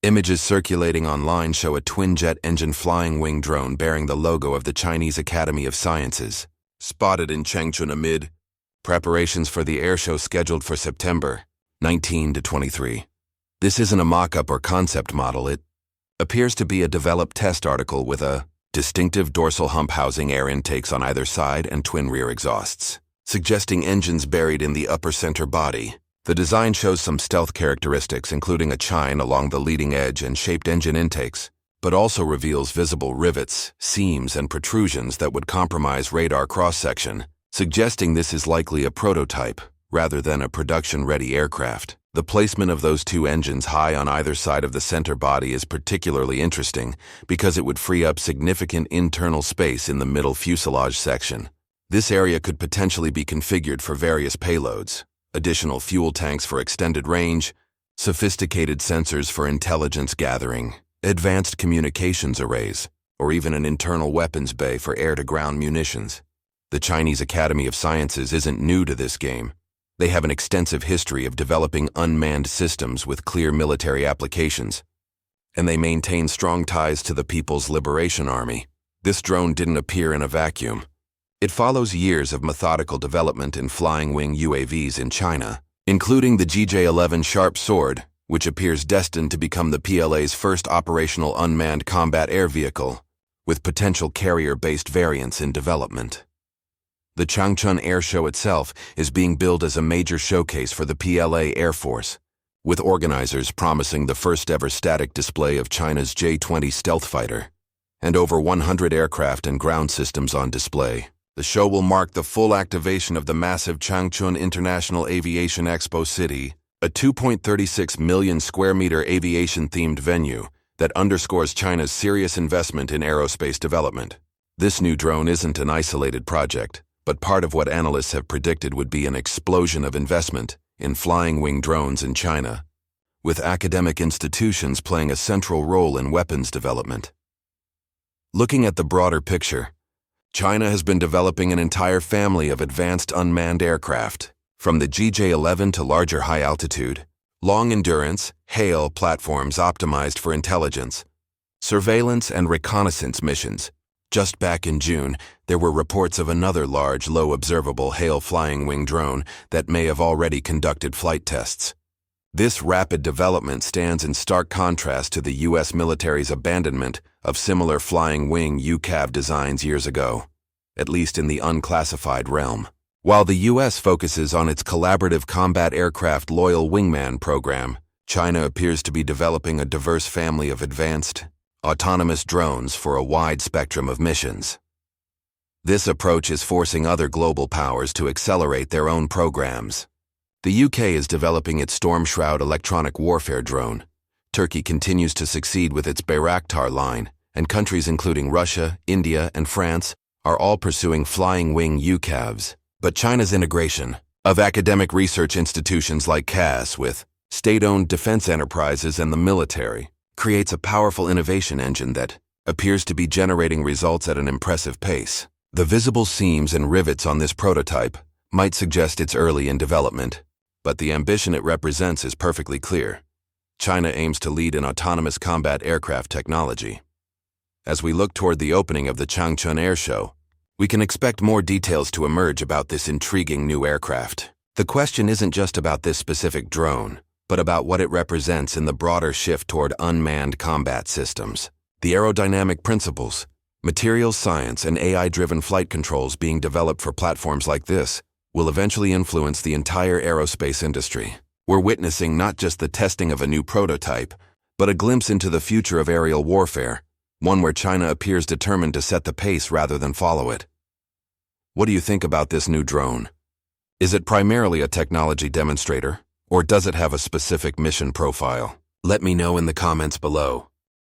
Images circulating online show a twin-jet engine flying wing drone bearing the logo of the Chinese Academy of Sciences, spotted in Changchun amid preparations for the air show scheduled for September 19 to 23. This isn't a mock-up or concept model. It appears to be a developed test article with a distinctive dorsal hump housing air intakes on either side and twin rear exhausts, suggesting engines buried in the upper center body. The design shows some stealth characteristics, including a chine along the leading edge and shaped engine intakes, but also reveals visible rivets, seams, and protrusions that would compromise radar cross-section, suggesting this is likely a prototype rather than a production-ready aircraft. The placement of those two engines high on either side of the center body is particularly interesting because it would free up significant internal space in the middle fuselage section. This area could potentially be configured for various payloads: additional fuel tanks for extended range, sophisticated sensors for intelligence gathering, advanced communications arrays, or even an internal weapons bay for air-to-ground munitions. The Chinese Academy of Sciences isn't new to this game. They have an extensive history of developing unmanned systems with clear military applications, and they maintain strong ties to the People's Liberation Army. This drone didn't appear in a vacuum. It follows years of methodical development in flying-wing UAVs in China, including the GJ-11 Sharp Sword, which appears destined to become the PLA's first operational unmanned combat air vehicle, with potential carrier-based variants in development. The Changchun Air Show itself is being billed as a major showcase for the PLA Air Force, with organizers promising the first-ever static display of China's J-20 stealth fighter, and over 100 aircraft and ground systems on display. The show will mark the full activation of the massive Changchun International Aviation Expo City, a 2.36 million square meter aviation-themed venue that underscores China's serious investment in aerospace development. This new drone isn't an isolated project, but part of what analysts have predicted would be an explosion of investment in flying-wing drones in China, with academic institutions playing a central role in weapons development. Looking at the broader picture, China has been developing an entire family of advanced unmanned aircraft, from the GJ-11 to larger high-altitude, long-endurance, HAL platforms optimized for intelligence, surveillance, and reconnaissance missions. Just back in June, there were reports of another large, low-observable HAL flying-wing drone that may have already conducted flight tests. This rapid development stands in stark contrast to the U.S. military's abandonment of similar flying-wing UCAV designs years ago, at least in the unclassified realm. While the U.S. focuses on its collaborative combat aircraft Loyal Wingman program, China appears to be developing a diverse family of advanced, autonomous drones for a wide spectrum of missions. This approach is forcing other global powers to accelerate their own programs. The UK is developing its Storm Shroud electronic warfare drone. Turkey continues to succeed with its Bayraktar line, and countries including Russia, India, and France are all pursuing flying-wing UCAVs. But China's integration of academic research institutions like CAS with state-owned defense enterprises and the military creates a powerful innovation engine that appears to be generating results at an impressive pace. The visible seams and rivets on this prototype might suggest it's early in development, but the ambition it represents is perfectly clear. China aims to lead in autonomous combat aircraft technology. As we look toward the opening of the Changchun Air Show, we can expect more details to emerge about this intriguing new aircraft. The question isn't just about this specific drone, but about what it represents in the broader shift toward unmanned combat systems. The aerodynamic principles, materials science, and AI-driven flight controls being developed for platforms like this will eventually influence the entire aerospace industry. We're witnessing not just the testing of a new prototype, but a glimpse into the future of aerial warfare, one where China appears determined to set the pace rather than follow it. What do you think about this new drone? Is it primarily a technology demonstrator, or does it have a specific mission profile? Let me know in the comments below.